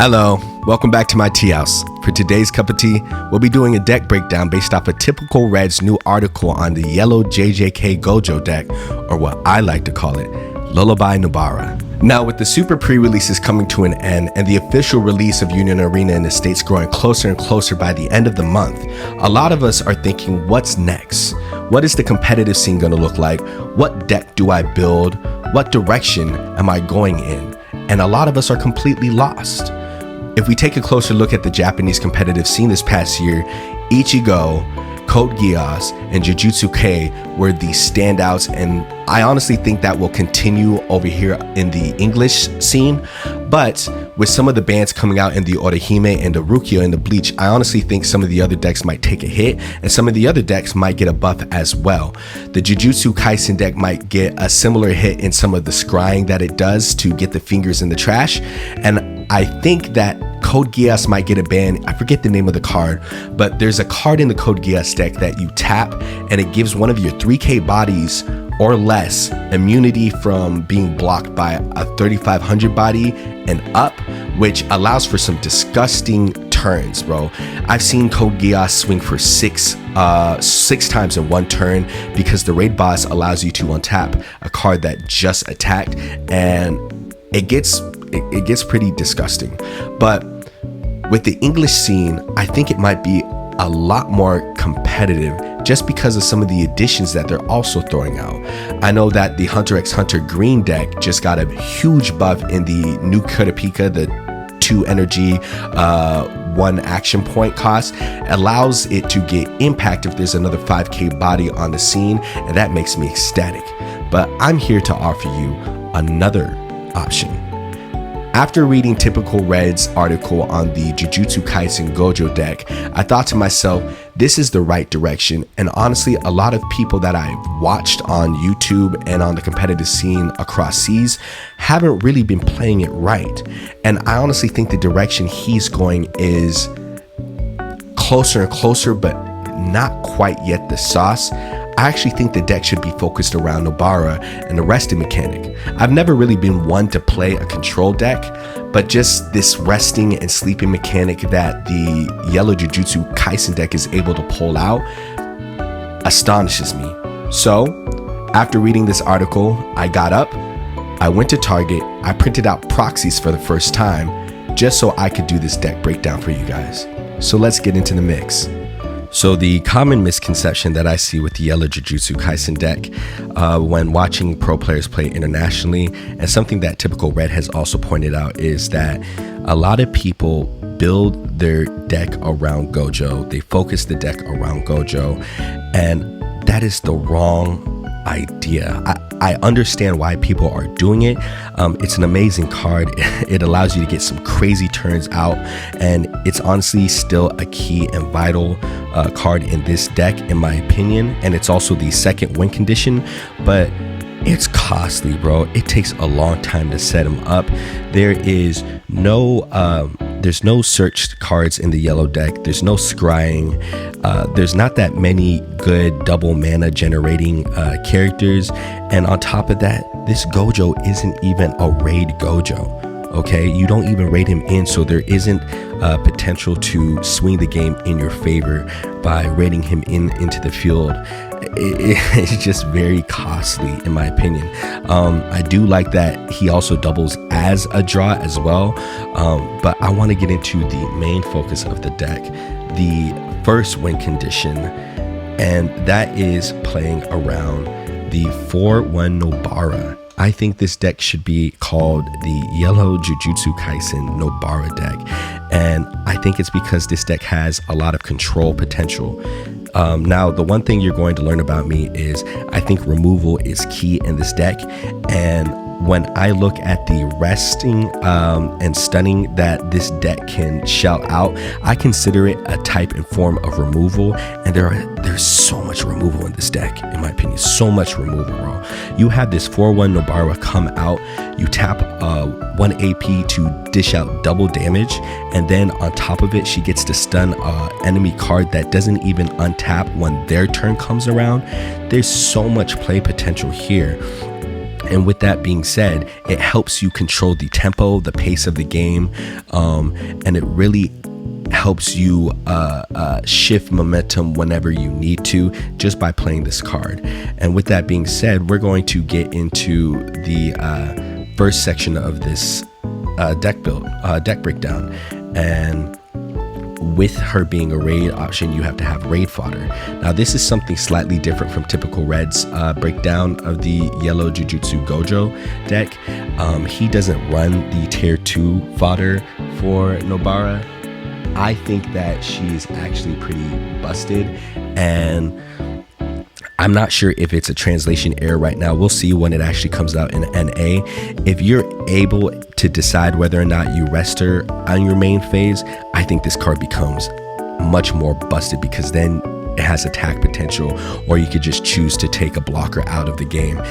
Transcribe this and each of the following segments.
Hello, welcome back to my tea house. For today's cup of tea, we'll be doing a deck breakdown based off a typical Reds new article on the yellow JJK Gojo deck, or what I like to call it, Lullaby Nobara. Now, with the super pre-releases coming to an end and the official release of Union Arena in the States growing closer and closer by the end of the month, a lot of us are thinking, what's next? What is the competitive scene going to look like? What deck do I build? What direction am I going in? And a lot of us are completely lost. If we take a closer look at the Japanese competitive scene this past year, Ichigo, Code Geass, and Jujutsu K were the standouts, and I honestly think that will continue over here in the English scene. But with some of the bans coming out in the Orihime and the Rukia and the Bleach, I honestly think some of the other decks might take a hit, and some of the other decks might get a buff as well. The Jujutsu Kaisen deck might get a similar hit in some of the scrying that it does to get the fingers in the trash, and I think that Code Geass might get a ban. I forget the name of the card, but there's a card in the Code Geass deck that you tap and it gives one of your 3k bodies or less immunity from being blocked by a 3500 body and up, which allows for some disgusting turns, bro. I've seen Code Geass swing for six times in one turn because the raid boss allows you to untap a card that just attacked, and it gets pretty disgusting. But with the English scene, I think it might be a lot more competitive just because of some of the additions that they're also throwing out. I know that the Hunter x Hunter green deck just got a huge buff in the new Kurapika, the 2 energy, 1 action point cost, allows it to get impact if there's another 5k body on the scene, and that makes me ecstatic. But I'm here to offer you another option. After reading typical Reds article on the Jujutsu Kaisen Gojo deck, I thought to myself, this is the right direction. And honestly, a lot of people that I've watched on YouTube and on the competitive scene across seas haven't really been playing it right. And I honestly think the direction he's going is closer and closer, but not quite yet the sauce. I actually think the deck should be focused around Nobara and the resting mechanic. I've never really been one to play a control deck, but just this resting and sleeping mechanic that the yellow Jujutsu Kaisen deck is able to pull out astonishes me. So after reading this article, I got up, I went to Target, I printed out proxies for the first time just so I could do this deck breakdown for you guys. So let's get into the mix. So the common misconception that I see with the yellow Jujutsu Kaisen deck when watching pro players play internationally, and something that typical Red has also pointed out, is that a lot of people build their deck around Gojo. They focus the deck around Gojo, and that is the wrong idea. I understand why people are doing it. It's an amazing card. It allows you to get some crazy turns out, and it's honestly still a key and vital card in this deck, in my opinion. And it's also the second win condition, but it's costly, bro. It takes a long time to set them up. There's no search cards in the yellow deck. There's no scrying. There's not that many good double mana generating characters. And on top of that, this Gojo isn't even a raid Gojo. Okay, you don't even raid him in, so there isn't potential to swing the game in your favor by raiding him into the field. It's just very costly, in my opinion. I do like that he also doubles as a draw as well, but I want to get into the main focus of the deck, the first win condition, and that is playing around the 4/1 Nobara. I think this deck should be called the yellow Jujutsu Kaisen Nobara deck, and I think it's because this deck has a lot of control potential. Now, the one thing you're going to learn about me is I think removal is key in this deck, and when I look at the resting and stunning that this deck can shell out, I consider it a type and form of removal, and there's so much removal in this deck, in my opinion. So much removal, bro. You have this 4/1 Nobara come out, you tap 1 AP to dish out double damage, and then on top of it, she gets to stun enemy card that doesn't even untap when their turn comes around. There's so much play potential here. And with that being said, it helps you control the tempo, the pace of the game, and it really helps you shift momentum whenever you need to just by playing this card. And with that being said, we're going to get into the first section of this deck breakdown. And with her being a raid option, you have to have raid fodder. Now this is something slightly different from typical Reds breakdown of the yellow Jujutsu Gojo deck. He doesn't run the tier 2 fodder for Nobara. I think that she's actually pretty busted, and I'm not sure if it's a translation error right now. We'll see when it actually comes out in NA. If you're able to decide whether or not you rest her on your main phase, I think this card becomes much more busted, because then it has attack potential, or you could just choose to take a blocker out of the game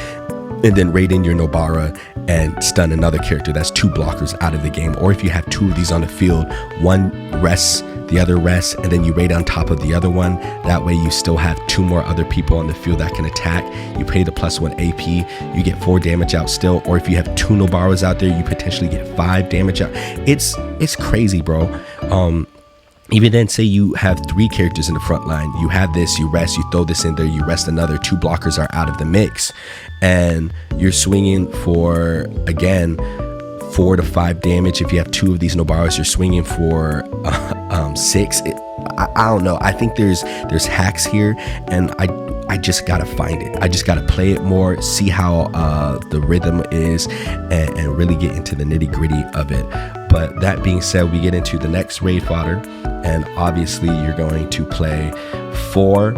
and then raid in your Nobara and stun another character. That's 2 blockers out of the game. Or if you have 2 of these on the field, one rests, the other rests, and then you raid on top of the other one. That way you still have 2 more other people on the field that can attack. You pay the +1 AP, you get 4 damage out still. Or if you have 2 Nobaras out there, you potentially get 5 damage out. It's crazy, bro. Even then, say you have 3 characters in the front line, you have this, you rest, you throw this in there, you rest another, 2 blockers are out of the mix, and you're swinging for, again, 4 to 5 damage. If you have 2 of these Nobaras, you're swinging for 6. I don't know. I think there's hacks here, and I just gotta find it. I just gotta play it more, see how the rhythm is, and really get into the nitty gritty of it. But that being said, we get into the next raid fodder, and obviously you're going to play 4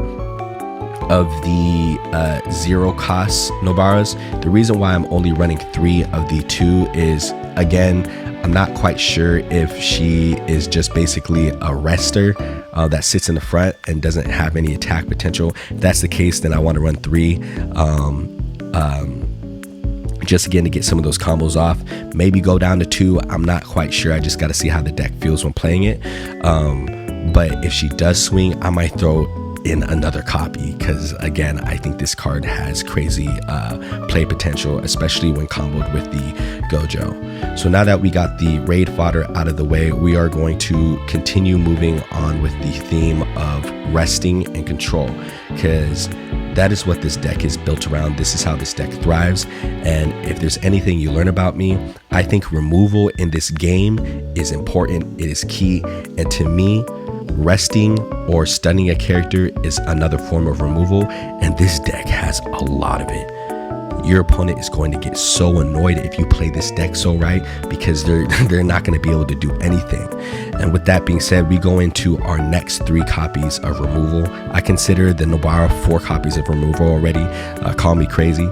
of the 0 cost Nobaras. The reason why I'm only running 3 of the 2 is, again, I'm not quite sure if she is just basically a rester that sits in the front and doesn't have any attack potential. If that's the case, then I want to run 3. Just again to get some of those combos off. Maybe go down to 2. I'm not quite sure. I just got to see how the deck feels when playing it. But if she does swing, I might throw in another copy, because again, I think this card has crazy play potential, especially when comboed with the Gojo. So now that we got the raid fodder out of the way, we are going to continue moving on with the theme of resting and control, because that is what this deck is built around. This is how this deck thrives. And if there's anything you learn about me, I think removal in this game is important. It is key. And to me, resting or stunning a character is another form of removal. And this deck has a lot of it. Your opponent is going to get so annoyed if you play this deck so right, because they're not going to be able to do anything. And with that being said, we go into our next 3 copies of removal. I consider the Nobara 4 copies of removal already. Call me crazy.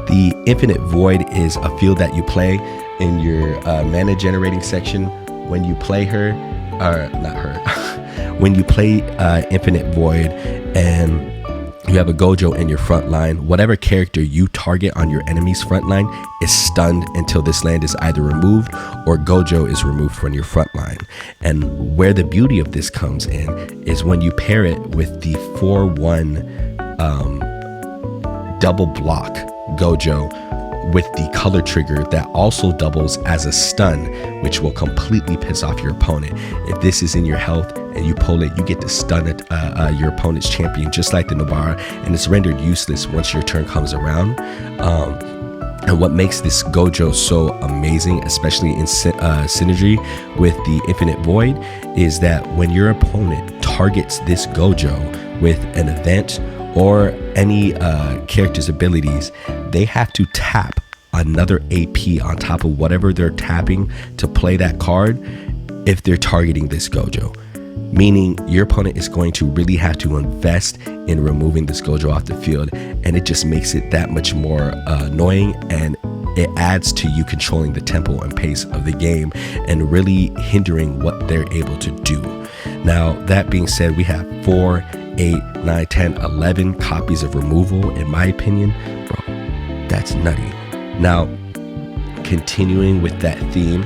The Infinite Void is a field that you play in your mana generating section. When you play her, or not her, when you play Infinite Void and you have a Gojo in your front line, whatever character you target on your enemy's front line is stunned until this land is either removed or Gojo is removed from your front line. And where the beauty of this comes in is when you pair it with the 4/1 double block Gojo with the color trigger that also doubles as a stun, which will completely piss off your opponent. If this is in your health and you pull it, you get to stun your opponent's champion just like the Nobara, and it's rendered useless once your turn comes around. And what makes this Gojo so amazing, especially in synergy with the Infinite Void, is that when your opponent targets this Gojo with an event or any character's abilities, they have to tap another AP on top of whatever they're tapping to play that card if they're targeting this Gojo. Meaning your opponent is going to really have to invest in removing this Gojo off the field, and it just makes it that much more annoying, and it adds to you controlling the tempo and pace of the game and really hindering what they're able to do. Now, that being said, we have 4, 8, 9, 10, 11 copies of removal. In my opinion, bro, that's nutty. Now, continuing with that theme,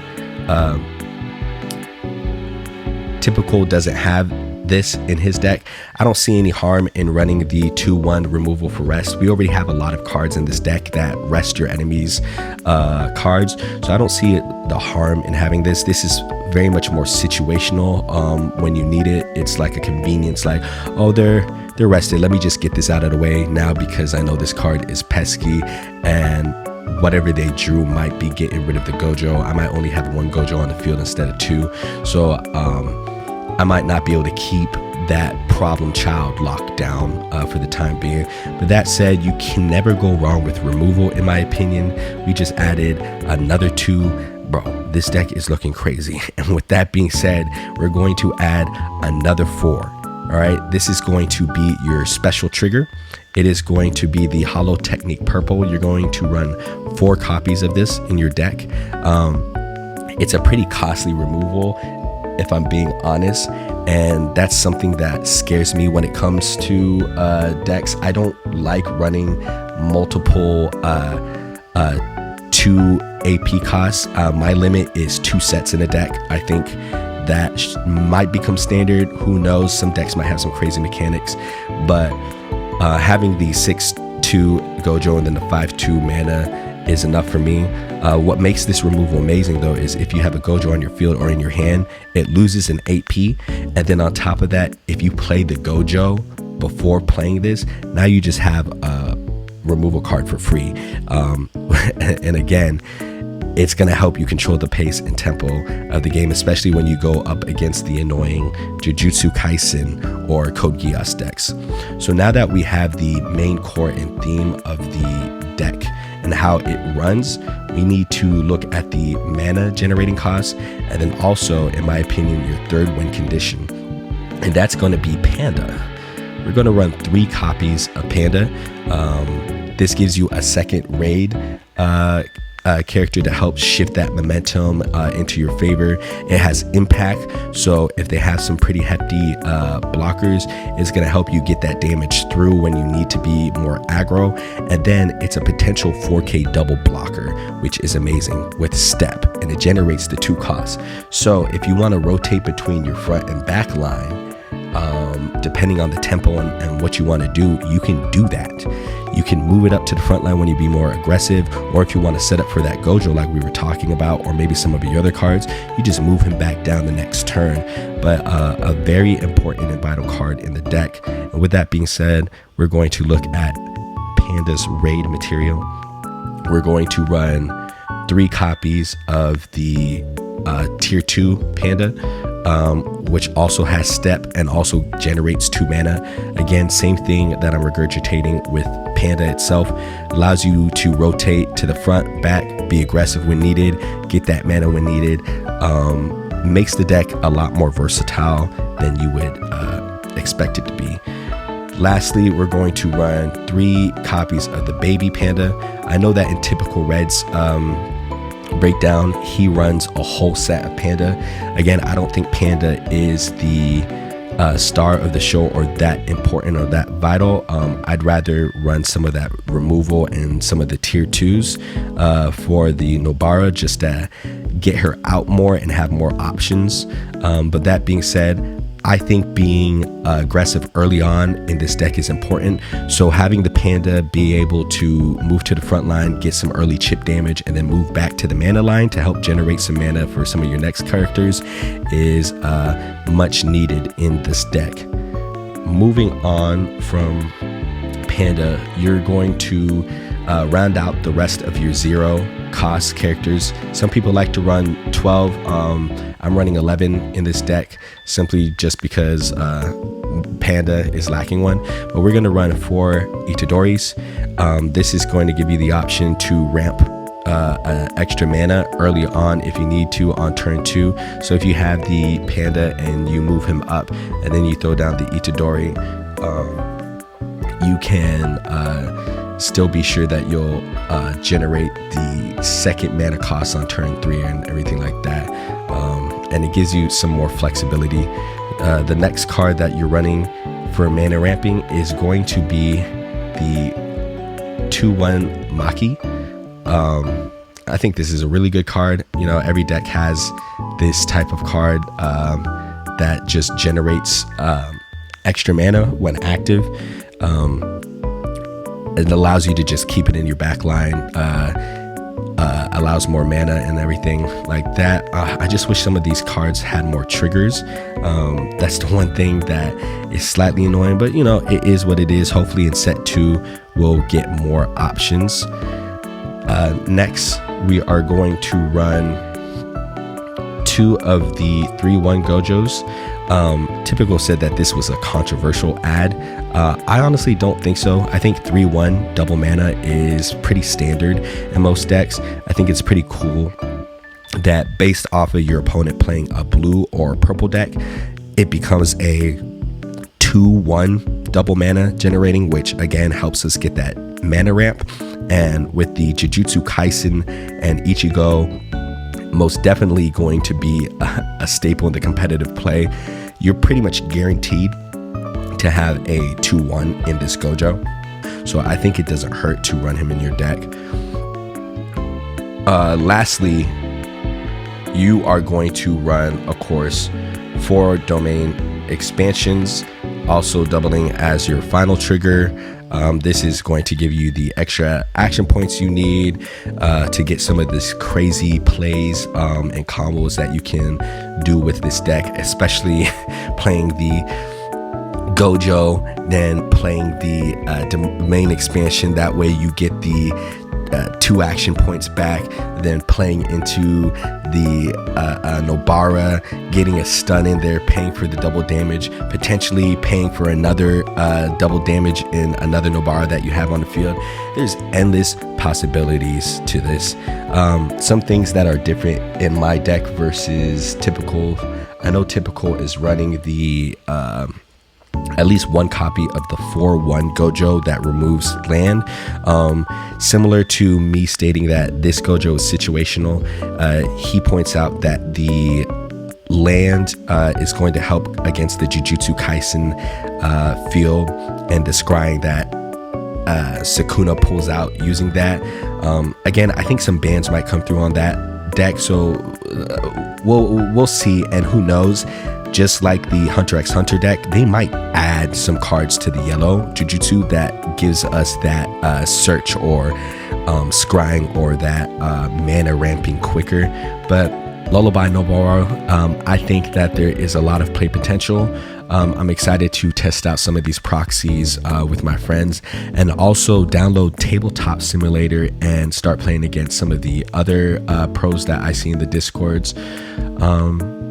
typical doesn't have this in his deck, I don't see any harm in running the 2-1 removal for rest. We already have a lot of cards in this deck that rest your enemies' cards, so I don't see the harm in having this. This is very much more situational. When you need it, it's like a convenience, like, oh, they're rested, let me just get this out of the way now because I know this card is pesky, and whatever they drew might be getting rid of the Gojo. I might only have 1 Gojo on the field instead of 2, so I might not be able to keep that problem child locked down for the time being. But that said, you can never go wrong with removal, in my opinion. We just added another 2. Bro, this deck is looking crazy. And with that being said, we're going to add another 4. All right, this is going to be your special trigger. It is going to be the Hollow Technique Purple. You're going to run 4 copies of this in your deck. It's a pretty costly removal, if I'm being honest, and that's something that scares me when it comes to decks. I don't like running multiple 2 AP costs. My limit is 2 sets in a deck. I think that might become standard. Who knows? Some decks might have some crazy mechanics, but having the 6-2 Gojo and then the 5-2 mana is enough for me. What makes this removal amazing though is if you have a Gojo on your field or in your hand, it loses an AP, and then on top of that, if you play the Gojo before playing this, now you just have a removal card for free. And again, it's going to help you control the pace and tempo of the game, especially when you go up against the annoying Jujutsu Kaisen or Code Geass decks. So now that we have the main core and theme of the deck and how it runs, we need to look at the mana generating costs, and then also, in my opinion, your third win condition, and that's going to be Panda. We're going to run 3 copies of Panda. This gives you a second raid character to help shift that momentum into your favor. It has impact, so if they have some pretty hefty blockers, it's going to help you get that damage through when you need to be more aggro. And then it's a potential 4K double blocker, which is amazing with step, and it generates the 2 costs. So if you want to rotate between your front and back line, depending on the tempo and what you want to do, you can do that. You can move it up to the front line when you be more aggressive, or if you want to set up for that Gojo like we were talking about, or maybe some of your other cards, you just move him back down the next turn. But a very important and vital card in the deck. And with that being said, we're going to look at Panda's raid material. We're going to run 3 copies of the tier 2 Panda, which also has step and also generates 2 mana. Again, same thing that I'm regurgitating with Panda itself. Allows you to rotate to the front, back, be aggressive when needed, get that mana when needed. Makes the deck a lot more versatile than you would expect it to be. Lastly, we're going to run 3 copies of the baby Panda. I know that in typical Reds breakdown, he runs a whole set of Panda. Again, I don't think Panda is the star of the show or that important or that vital. I'd rather run some of that removal and some of the tier 2s for the Nobara, just to get her out more and have more options. But that being said, I think being aggressive early on in this deck is important. So having the Panda be able to move to the front line, get some early chip damage, and then move back to the mana line to help generate some mana for some of your next characters is much needed in this deck. Moving on from Panda, you're going to round out the rest of your 0 cost characters. Some people like to run 12. I'm running 11 in this deck simply just because Panda is lacking one, but we're going to run 4 Itadoris. This is going to give you the option to ramp extra mana early on if you need to on turn 2. So if you have the Panda and you move him up and then you throw down the Itadori, you can still be sure that you'll generate the second mana cost on turn 3 and everything like that. And it gives you some more flexibility. The next card that you're running for mana ramping is going to be the 2-1 Maki. I think this is a really good card. You know, every deck has this type of card. that just generates extra mana when active. It allows you to just keep it in your back line, allows more mana and everything like that. I just wish some of these cards had more triggers. That's the one thing that is slightly annoying, but you know, it is what it is. Hopefully in set 2 we'll get more options. Next we are going to run 2 of the 3-1 Gojos. Typical said that this was a controversial ad. I honestly don't think so. I think 3-1 double mana is pretty standard in most decks. I think it's pretty cool that based off of your opponent playing a blue or purple deck, it becomes a 2-1 double mana generating, which again helps us get that mana ramp. And with the Jujutsu Kaisen and Ichigo most definitely going to be a staple in the competitive play, you're pretty much guaranteed to have a 2-1 in this Gojo. So I think it doesn't hurt to run him in your deck. Lastly, you are going to run, of course, 4 domain expansions, also doubling as your final trigger. This is going to give you the extra action points you need to get some of this crazy plays and combos that you can do with this deck, especially playing the Gojo, then playing the domain expansion. That way you get the 2 action points back, then playing into the Nobara, getting a stun in there, paying for the double damage, potentially paying for another double damage in another Nobara that you have on the field. There's endless possibilities to this. Some things that are different in my deck versus typical. I know typical is running the at least 1 copy of the 4-1 Gojo that removes land. Similar to me stating that this Gojo is situational, he points out that the land is going to help against the Jujutsu Kaisen field, and describing that Sukuna pulls out using that. Again, I think some bans might come through on that deck, so we'll see, and who knows. Just like the Hunter x Hunter deck, they might add some cards to the yellow Jujutsu that gives us that search or scrying or that mana ramping quicker. But Lullaby Nobara, I think that there is a lot of play potential. I'm excited to test out some of these proxies with my friends, and also download Tabletop Simulator and start playing against some of the other pros that I see in the Discords.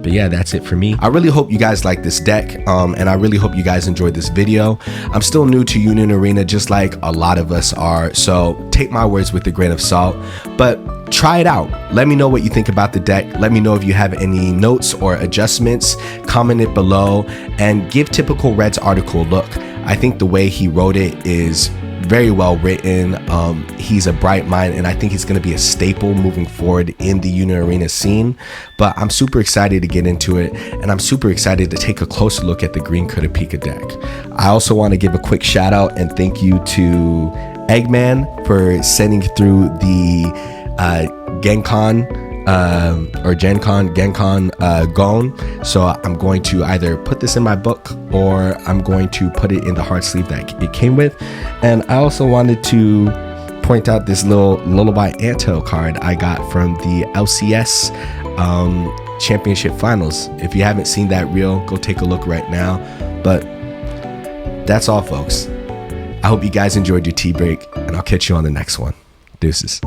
But yeah, that's it for me. I really hope you guys like this deck, and I really hope you guys enjoyed this video. I'm still new to Union Arena, just like a lot of us are, so take my words with a grain of salt, but try it out. Let me know what you think about the deck. Let me know if you have any notes or adjustments. Comment it below and give typical Reds article a look. I think the way he wrote it is very well written. He's a bright mind, and I think he's going to be a staple moving forward in the Union Arena scene. But I'm super excited to get into it, and I'm super excited to take a closer look at the Green Kurapika deck. I also want to give a quick shout out and thank you to Eggman for sending through the Gencon Gon. So I'm going to either put this in my book or I'm going to put it in the hard sleeve that it came with. And I also wanted to point out this little LullabyAnto card I got from the LCS championship finals. If you haven't seen that reel, go take a look right now. But that's all, folks. I hope you guys enjoyed your tea break, and I'll catch you on the next one. Deuces.